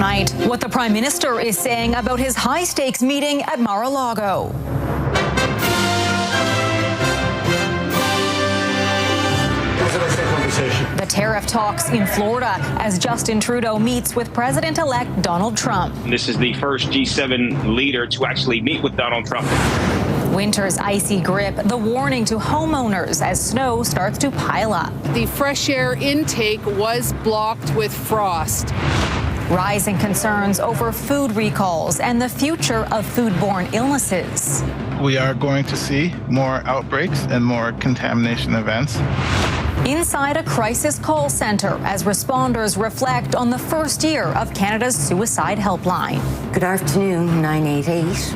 Tonight, what the Prime Minister is saying about his high-stakes meeting at Mar-a-Lago. The tariff talks in Florida as Justin Trudeau meets with President-elect Donald Trump. This is the first G7 leader to actually meet with Donald Trump. Winter's icy grip, the warning to homeowners as snow starts to pile up. The fresh air intake was blocked with frost. Rising concerns over food recalls and the future of foodborne illnesses. We are going to see more outbreaks and more contamination events. Inside a crisis call center as responders reflect on the first year of Canada's suicide helpline. Good afternoon, 988.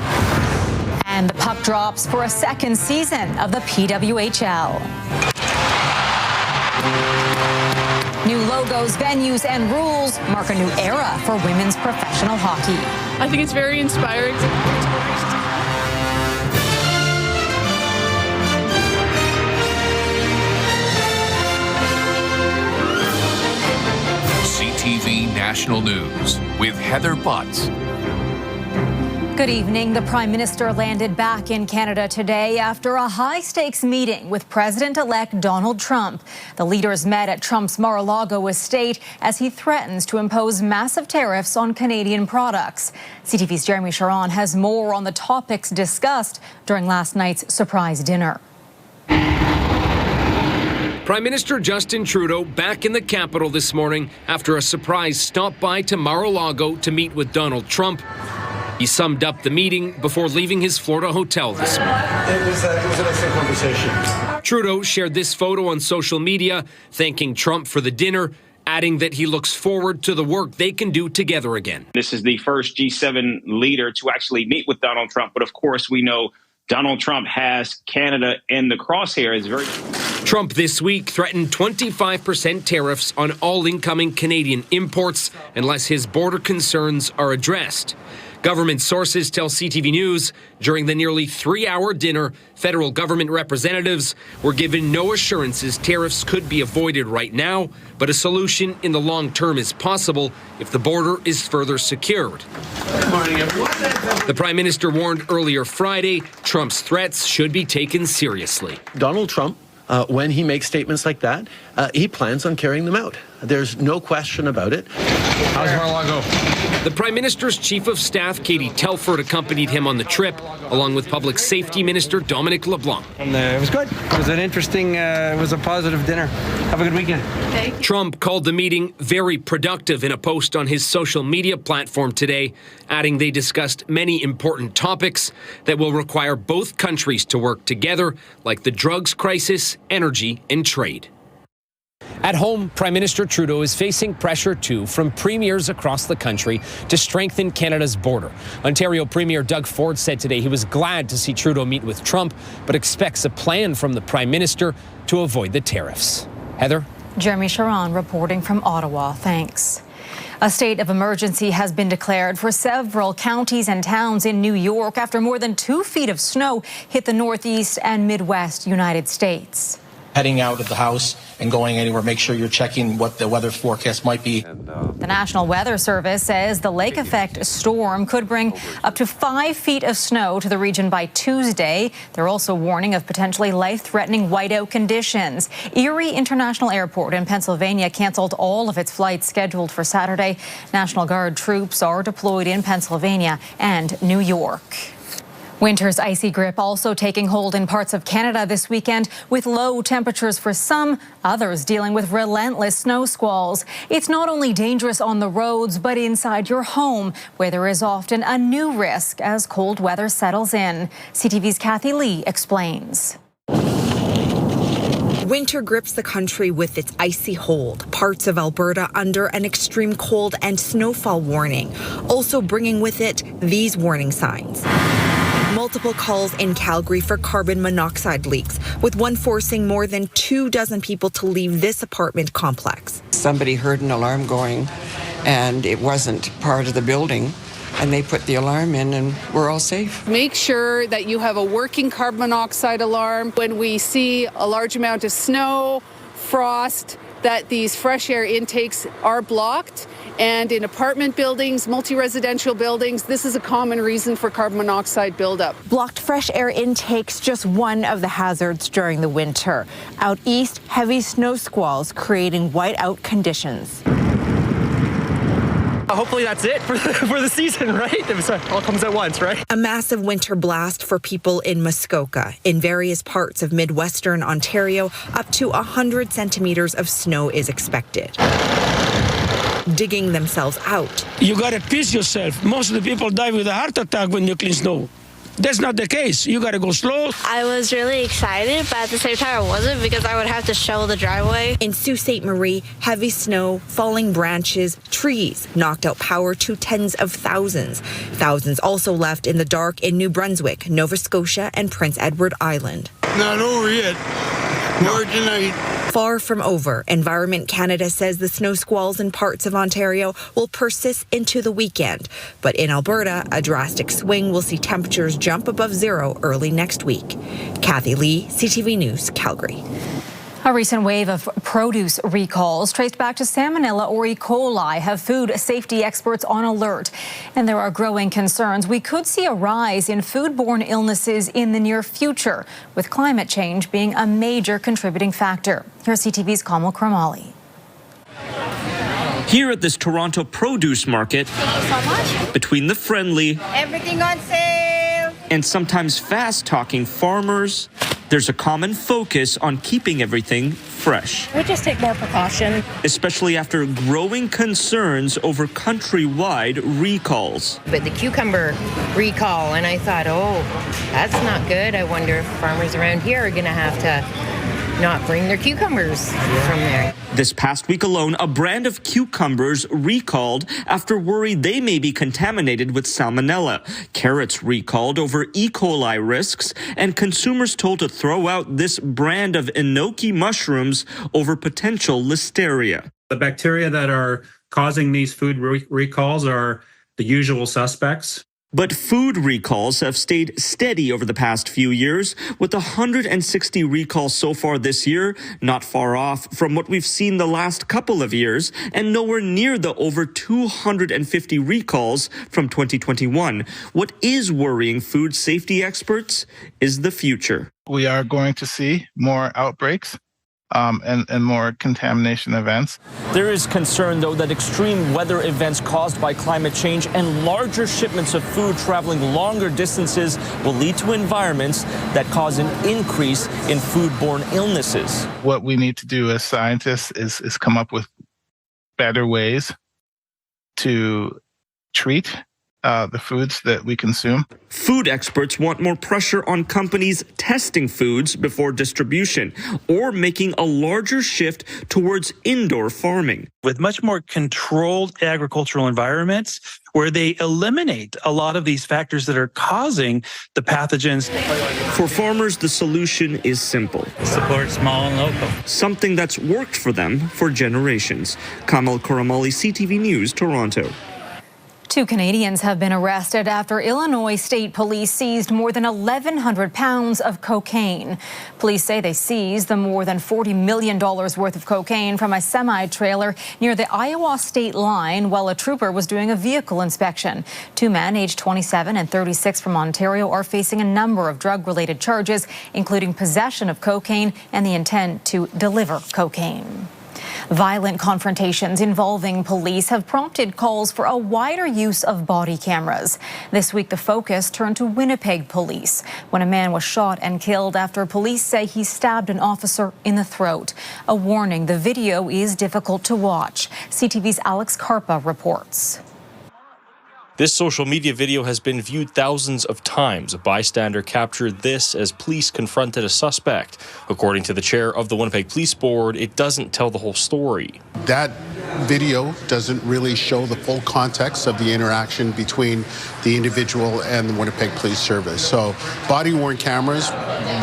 And the puck drops for a second season of the PWHL. New logos, venues, and rules mark a new era for women's professional hockey. I think it's very inspiring. CTV National News with Heather Butts. Good evening. The Prime Minister landed back in Canada today after a high-stakes meeting with President-elect Donald Trump. The leaders met at Trump's Mar-a-Lago estate as he threatens to impose massive tariffs on Canadian products. CTV's Jeremy Sharon has more on the topics discussed during last night's surprise dinner. Prime Minister Justin Trudeau back in the capital this morning after a surprise stop by to Mar-a-Lago to meet with Donald Trump. He summed up the meeting before leaving his Florida hotel this morning. It was an excellent conversation. Trudeau shared this photo on social media, thanking Trump for the dinner, adding that he looks forward to the work they can do together again. This is the first G7 leader to actually meet with Donald Trump. But of course, we know Donald Trump has Canada in the crosshairs. Trump this week threatened 25% tariffs on all incoming Canadian imports unless his border concerns are addressed. Government sources tell CTV News during the nearly 3-hour dinner, federal government representatives were given no assurances tariffs could be avoided right now, but a solution in the long term is possible if the border is further secured. Good morning, everyone. The Prime Minister warned earlier Friday Trump's threats should be taken seriously. Donald Trump, when he makes statements like that, he plans on carrying them out. There's no question about it. How's Mar-a-Lago? The Prime Minister's Chief of Staff, Katie Telford, accompanied him on the trip, along with Public Safety Minister Dominic LeBlanc. And it was good. It was an interesting, it was a positive dinner. Have a good weekend. Trump called the meeting very productive in a post on his social media platform today, adding they discussed many important topics that will require both countries to work together, like the drugs crisis, energy, and trade. At home, Prime Minister Trudeau is facing pressure, too, from premiers across the country to strengthen Canada's border. Ontario Premier Doug Ford said today he was glad to see Trudeau meet with Trump, but expects a plan from the Prime Minister to avoid the tariffs. Heather? Jeremy Sharon reporting from Ottawa. Thanks. A state of emergency has been declared for several counties and towns in New York after more than 2 feet of snow hit the Northeast and Midwest United States. Heading out of the house and going anywhere, make sure you're checking what the weather forecast might be. The National Weather Service says the lake effect storm could bring up to 5 feet of snow to the region by Tuesday. They're also warning of potentially life-threatening whiteout conditions. Erie International Airport in Pennsylvania canceled all of its flights scheduled for Saturday. National Guard troops are deployed in Pennsylvania and New York. Winter's icy grip also taking hold in parts of Canada this weekend, with low temperatures for some, others dealing with relentless snow squalls. It's not only dangerous on the roads, but inside your home, where there is often a new risk as cold weather settles in. CTV's Kathy Lee explains. Winter grips the country with its icy hold, parts of Alberta under an extreme cold and snowfall warning, also bringing with it these warning signs. Multiple calls in Calgary for carbon monoxide leaks, with one forcing more than 24 people to leave this apartment complex. Somebody heard an alarm going, and it wasn't part of the building, and they put the alarm in, and we're all safe. Make sure that you have a working carbon monoxide alarm. When we see a large amount of snow, frost, that these fresh air intakes are blocked, And in apartment buildings, multi-residential buildings, this is a common reason for carbon monoxide buildup. Blocked fresh air intake's just one of the hazards during the winter. Out east, heavy snow squalls creating whiteout conditions. Hopefully that's it for the season, right? It all comes at once, right? A massive winter blast for people in Muskoka. In various parts of Midwestern Ontario, up to 100 centimeters of snow is expected. Digging themselves out. You gotta piss yourself. Most of the people die with a heart attack when you clean snow. That's not the case. You gotta go slow. I was really excited, but at the same time I wasn't because I would have to shovel the driveway. In Sault Ste. Marie, heavy snow, falling branches, trees knocked out power to tens of thousands. Thousands also left in the dark in New Brunswick, Nova Scotia, and Prince Edward Island. Not over yet. More tonight. Far from over, Environment Canada says the snow squalls in parts of Ontario will persist into the weekend. But in Alberta, a drastic swing will see temperatures jump above zero early next week. Kathy Lee, CTV News, Calgary. A recent wave of produce recalls traced back to Salmonella or E. coli have food safety experts on alert. And there are growing concerns we could see a rise in foodborne illnesses in the near future, with climate change being a major contributing factor. Here's CTV's Kamal Kramali. Here at this Toronto produce market, between the friendly everything on sale and sometimes fast-talking farmers, there's a common focus on keeping everything fresh. We just take more precaution. Especially after growing concerns over countrywide recalls. But the cucumber recall, and I thought, oh, that's not good. I wonder if farmers around here are going to have to not bring their cucumbers from there. This past week alone, a brand of cucumbers recalled after worry they may be contaminated with salmonella. Carrots recalled over E. coli risks, and consumers told to throw out this brand of enoki mushrooms over potential listeria. The bacteria that are causing these food recalls are the usual suspects. But food recalls have stayed steady over the past few years, with 160 recalls so far this year, not far off from what we've seen the last couple of years, and nowhere near the over 250 recalls from 2021. What is worrying food safety experts is the future. We are going to see more outbreaks and more contamination events. There is concern, though, that extreme weather events caused by climate change and larger shipments of food traveling longer distances will lead to environments that cause an increase in foodborne illnesses. What we need to do as scientists is come up with better ways to treat the foods that we consume. Food experts want more pressure on companies testing foods before distribution or making a larger shift towards indoor farming. With much more controlled agricultural environments where they eliminate a lot of these factors that are causing the pathogens. For farmers, the solution is simple. Support small and local. Something that's worked for them for generations. Kamal Koramali, CTV News, Toronto. 2 Canadians have been arrested after Illinois State Police seized more than 1,100 pounds of cocaine. Police say they seized the more than $40 million worth of cocaine from a semi-trailer near the Iowa state line while a trooper was doing a vehicle inspection. 2 men aged 27 and 36 from Ontario are facing a number of drug-related charges, including possession of cocaine and the intent to deliver cocaine. Violent confrontations involving police have prompted calls for a wider use of body cameras. This week, the focus turned to Winnipeg police when a man was shot and killed after police say he stabbed an officer in the throat. A warning, the video is difficult to watch. CTV's Alex Karpa reports. This social media video has been viewed thousands of times. A bystander captured this as police confronted a suspect. According to the chair of the Winnipeg Police Board, it doesn't tell the whole story. That video doesn't really show the full context of the interaction between the individual and the Winnipeg Police Service. So body-worn cameras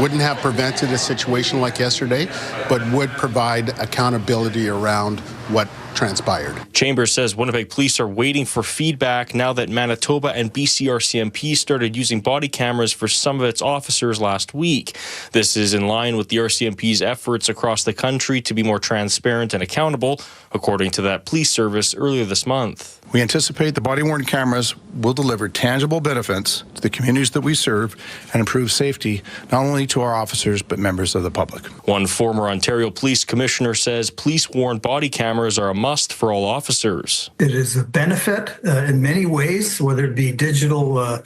wouldn't have prevented a situation like yesterday, but would provide accountability around what transpired. Chambers says Winnipeg Police are waiting for feedback now that Manitoba and BC RCMP started using body cameras for some of its officers last week. This is in line with the RCMP's efforts across the country to be more transparent and accountable, according to that police service earlier this month. We anticipate the body-worn cameras will deliver tangible benefits to the communities that we serve and improve safety not only to our officers but members of the public. One former Ontario Police Commissioner says police-worn body cameras are a must for all officers. It is a benefit in many ways, whether it be digital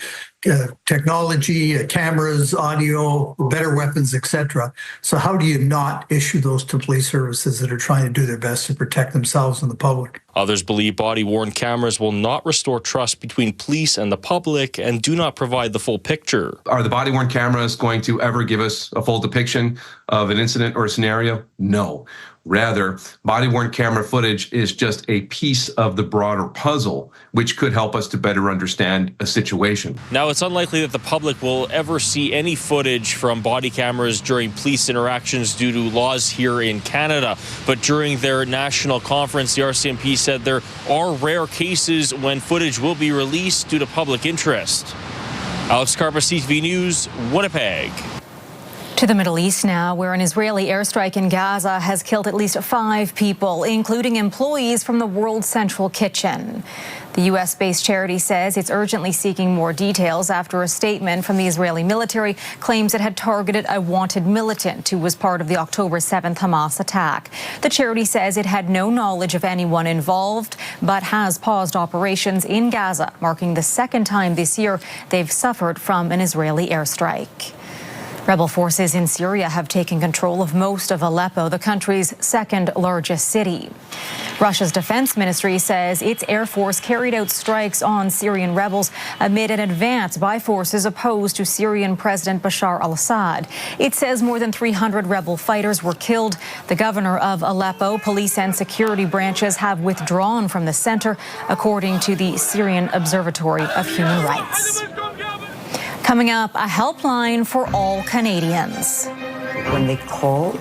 technology, cameras, audio, better weapons, etc. So how do you not issue those to police services that are trying to do their best to protect themselves and the public? Others believe body-worn cameras will not restore trust between police and the public and do not provide the full picture. Are the body-worn cameras going to ever give us a full depiction of an incident or a scenario? No. Rather, body-worn camera footage is just a piece of the broader puzzle, which could help us to better understand a situation. Now, it's unlikely that the public will ever see any footage from body cameras during police interactions due to laws here in Canada. But during their national conference, the RCMP said there are rare cases when footage will be released due to public interest. Alex Karpa, CTV News, Winnipeg. To the Middle East now, where an Israeli airstrike in Gaza has killed at least 5 people, including employees from the World Central Kitchen. The U.S.-based charity says it's urgently seeking more details after a statement from the Israeli military claims it had targeted a wanted militant who was part of the October 7th Hamas attack. The charity says it had no knowledge of anyone involved, but has paused operations in Gaza, marking the second time this year they've suffered from an Israeli airstrike. Rebel forces in Syria have taken control of most of Aleppo, the country's second largest city. Russia's defense ministry says its air force carried out strikes on Syrian rebels amid an advance by forces opposed to Syrian President Bashar al-Assad. It says more than 300 rebel fighters were killed. The governor of Aleppo, police and security branches have withdrawn from the center, according to the Syrian Observatory of Human Rights. Coming up, a helpline for all Canadians. When they call,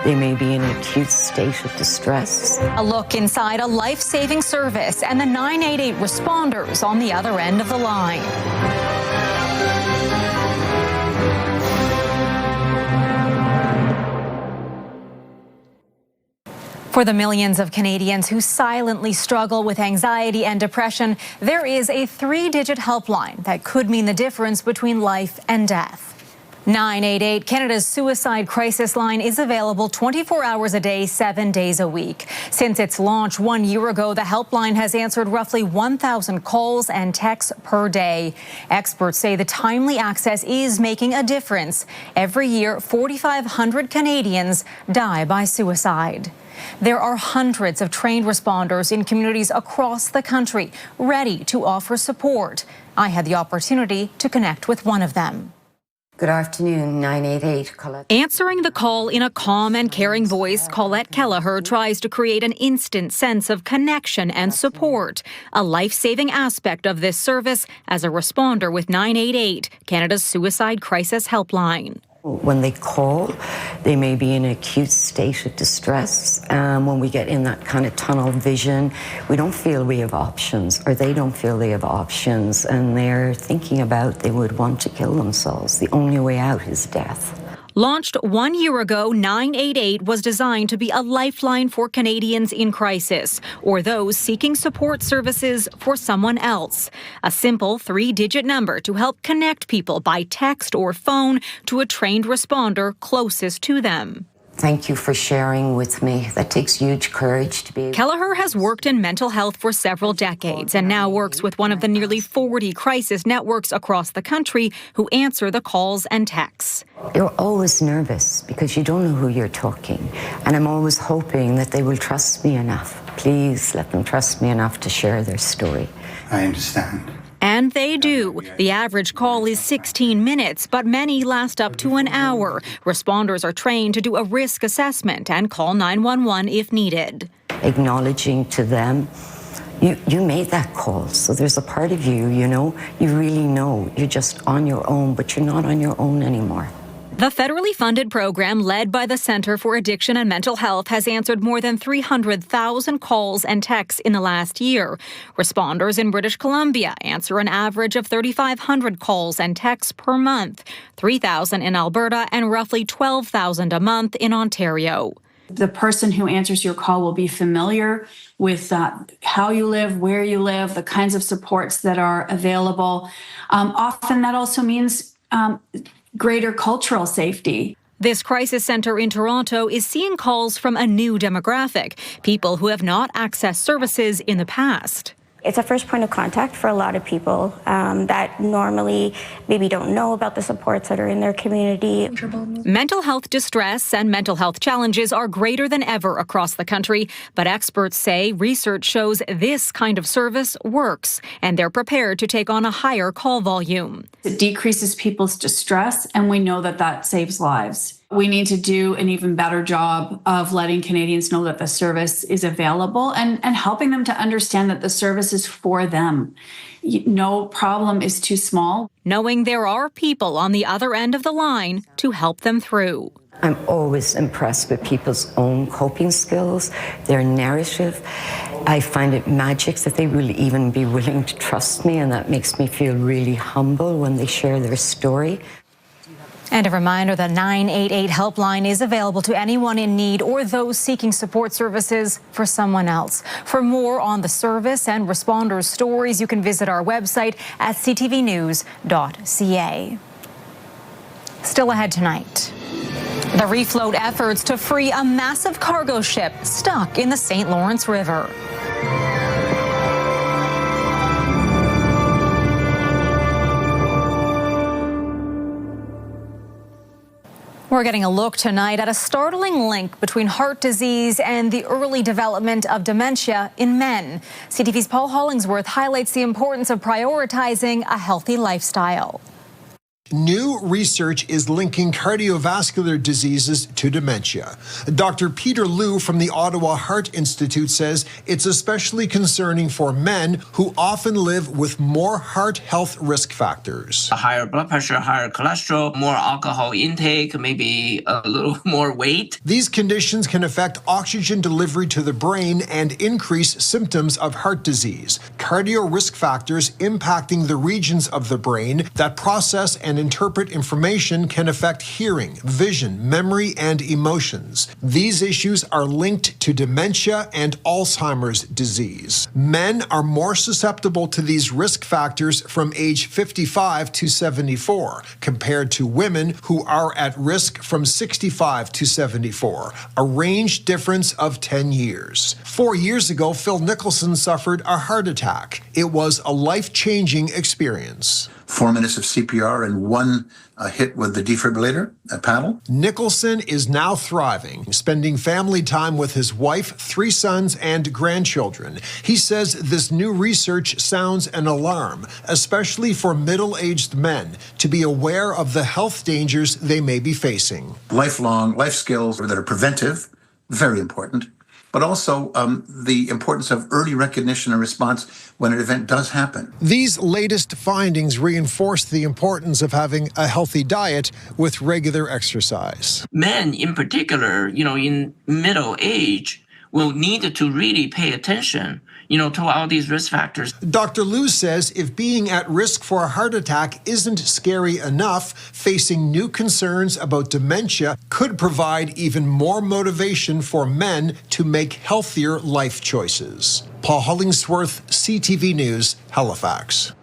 they may be in an acute state of distress. A look inside a life-saving service and the 988 responders on the other end of the line. For the millions of Canadians who silently struggle with anxiety and depression, there is a 3-digit helpline that could mean the difference between life and death. 988, Canada's suicide crisis line, is available 24 hours a day, 7 days a week. Since its launch 1 year ago, the helpline has answered roughly 1,000 calls and texts per day. Experts say the timely access is making a difference. Every year, 4,500 Canadians die by suicide. There are hundreds of trained responders in communities across the country ready to offer support. I had the opportunity to connect with one of them. Good afternoon, 988 Colette. Answering the call in a calm and caring voice, Colette Kelleher tries to create an instant sense of connection and support, a life-saving aspect of this service as a responder with 988, Canada's suicide crisis helpline. When they call, they may be in an acute state of distress. When we get in that kind of tunnel vision, we don't feel we have options, or they don't feel they have options, and they're thinking about they would want to kill themselves. The only way out is death. Launched 1 year ago, 988 was designed to be a lifeline for Canadians in crisis or those seeking support services for someone else. A simple 3-digit number to help connect people by text or phone to a trained responder closest to them. Thank you for sharing with me. That takes huge courage to be able. Kelleher has worked in mental health for several decades and now works with one of the nearly 40 crisis networks across the country who answer the calls and texts. You're always nervous because you don't know who you're talking. And I'm always hoping that they will trust me enough. Please let them trust me enough to share their story. I understand. And they do. The average call is 16 minutes, but many last up to an hour. Responders are trained to do a risk assessment and call 911 if needed. Acknowledging to them, you made that call, so there's a part of you, you really know you're just on your own, but you're not on your own anymore. The federally funded program led by the Centre for Addiction and Mental Health has answered more than 300,000 calls and texts in the last year. Responders in British Columbia answer an average of 3,500 calls and texts per month, 3,000 in Alberta and roughly 12,000 a month in Ontario. The person who answers your call will be familiar with how you live, where you live, the kinds of supports that are available. Often that also means greater cultural safety. This crisis centre in Toronto is seeing calls from a new demographic, people who have not accessed services in the past. It's a first point of contact for a lot of people that normally maybe don't know about the supports that are in their community. Mental health distress and mental health challenges are greater than ever across the country, but experts say research shows this kind of service works, and they're prepared to take on a higher call volume. It decreases people's distress, and we know that that saves lives. We need to do an even better job of letting Canadians know that the service is available and helping them to understand that the service is for them. No problem is too small. Knowing there are people on the other end of the line to help them through. I'm always impressed with people's own coping skills, their narrative. I find it magic that they will even be willing to trust me, and that makes me feel really humble when they share their story. And a reminder, the 988 helpline is available to anyone in need or those seeking support services for someone else. For more on the service and responders' stories, you can visit our website at ctvnews.ca. Still ahead tonight, the refloat efforts to free a massive cargo ship stuck in the St. Lawrence River. We're getting a look tonight at a startling link between heart disease and the early development of dementia in men. CTV's Paul Hollingsworth highlights the importance of prioritizing a healthy lifestyle. New research is linking cardiovascular diseases to dementia. Dr. Peter Liu from the Ottawa Heart Institute says it's especially concerning for men who often live with more heart health risk factors. Higher blood pressure, higher cholesterol, more alcohol intake, maybe a little more weight. These conditions can affect oxygen delivery to the brain and increase symptoms of heart disease. Cardio risk factors impacting the regions of the brain that process and interpret information can affect hearing, vision, memory, and emotions. These issues are linked to dementia and Alzheimer's disease. Men are more susceptible to these risk factors from age 55 to 74, compared to women who are at risk from 65 to 74, a range difference of 10 years. 4 years ago, Phil Nicholson suffered a heart attack. It was a life-changing experience. 4 minutes of CPR and one hit with the defibrillator paddle. Nicholson is now thriving, spending family time with his wife, 3 sons, and grandchildren. He says this new research sounds an alarm, especially for middle-aged men, to be aware of the health dangers they may be facing. Lifelong life skills that are preventive, very important. But also the importance of early recognition and response when an event does happen. These latest findings reinforce the importance of having a healthy diet with regular exercise. Men in particular, in middle age will need to really pay attention, to all these risk factors. Dr. Liu says if being at risk for a heart attack isn't scary enough, facing new concerns about dementia could provide even more motivation for men to make healthier life choices. Paul Hollingsworth, CTV News, Halifax.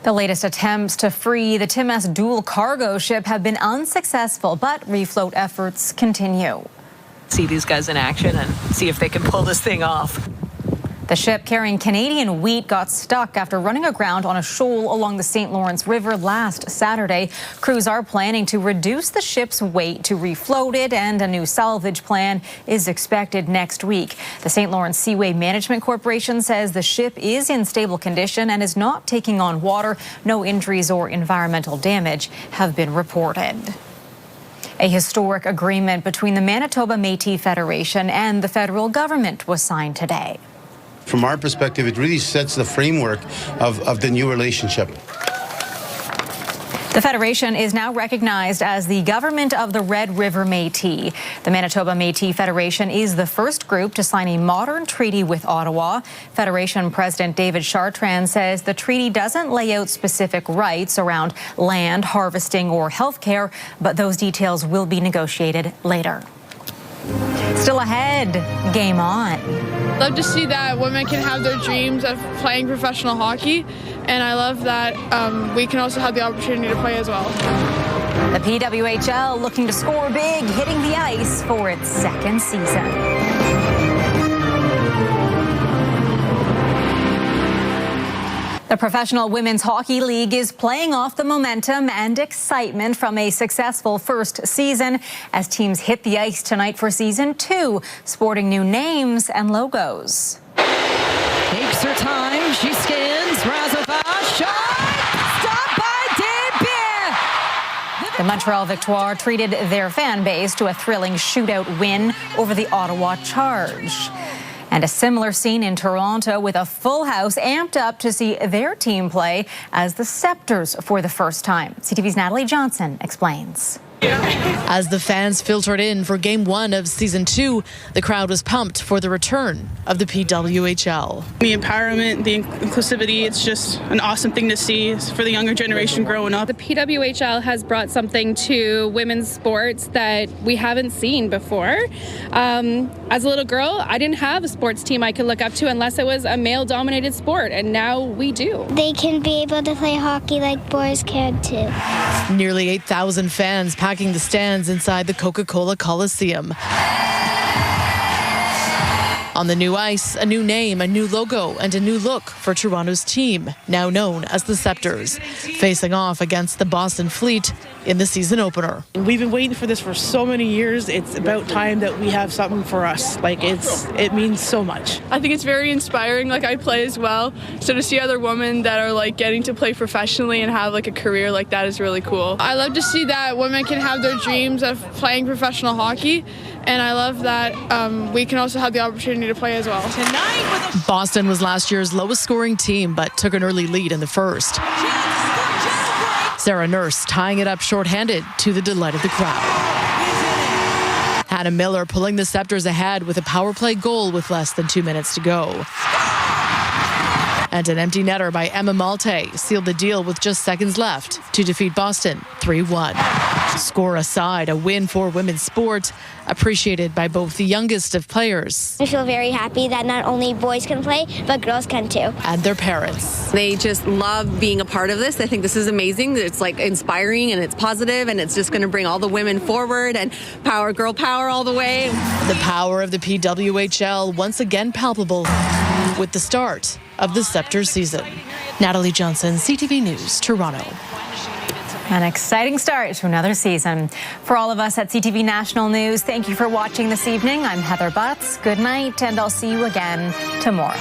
The latest attempts to free the Timas dual cargo ship have been unsuccessful, but refloat efforts continue. See these guys in action and see if they can pull this thing off. The ship carrying Canadian wheat got stuck after running aground on a shoal along the St. Lawrence River last Saturday. Crews are planning to reduce the ship's weight to refloat it, and a new salvage plan is expected next week. The St. Lawrence Seaway Management Corporation says the ship is in stable condition and is not taking on water. No injuries or environmental damage have been reported. A historic agreement between the Manitoba Métis Federation and the federal government was signed today. From our perspective, it really sets the framework of the new relationship. The Federation is now recognized as the government of the Red River Métis. The Manitoba Métis Federation is the first group to sign a modern treaty with Ottawa. Federation President David Chartrand says the treaty doesn't lay out specific rights around land, harvesting, or healthcare, but those details will be negotiated later. Still ahead, game on. Love to see that women can have their dreams of playing professional hockey, and I love that we can also have the opportunity to play as well. The PWHL looking to score big, hitting the ice for its second season. The Professional Women's Hockey League is playing off the momentum and excitement from a successful first season as teams hit the ice tonight for Season 2, sporting new names and logos. Takes her time, she skins, Razova, shot, stopped by Desbiens. The Montreal Victoire treated their fan base to a thrilling shootout win over the Ottawa Charge. And a similar scene in Toronto with a full house amped up to see their team play as the Scepters for the first time. CTV's Natalie Johnson explains. As the fans filtered in for Game 1 of Season 2, the crowd was pumped for the return of the PWHL. The empowerment, the inclusivity, it's just an awesome thing to see for the younger generation growing up. The PWHL has brought something to women's sports that we haven't seen before. As a little girl, I didn't have a sports team I could look up to unless it was a male-dominated sport, and now we do. They can be able to play hockey like boys can too. Nearly 8,000 fans packing the stands inside the Coca-Cola Coliseum. On the new ice, a new name, a new logo, and a new look for Toronto's team, now known as the Scepters, facing off against the Boston Fleet in the season opener. We've been waiting for this for so many years. It's about time that we have something for us. It means so much. I think it's very inspiring. Like, I play as well, so to see other women that are getting to play professionally and have a career like that is really cool. I love to see that women can have their dreams of playing professional hockey, and I love that we can also have the opportunity to play as well. Boston was last year's lowest scoring team, but took an early lead in the first. Sarah Nurse tying it up shorthanded to the delight of the crowd. Hannah Miller pulling the Scepters ahead with a power play goal with less than 2 minutes to go. And an empty netter by Emma Malte sealed the deal with just seconds left to defeat Boston 3-1. Score aside, a win for women's sport, appreciated by both the youngest of players. I feel very happy that not only boys can play, but girls can too. And their parents. They just love being a part of this. I think this is amazing. It's inspiring and it's positive, and it's just going to bring all the women forward and power, girl power all the way. The power of the PWHL once again palpable with the start of the Scepters season. Natalie Johnson, CTV News, Toronto. An exciting start to another season. For all of us at CTV National News, thank you for watching this evening. I'm Heather Butts. Good night, and I'll see you again tomorrow.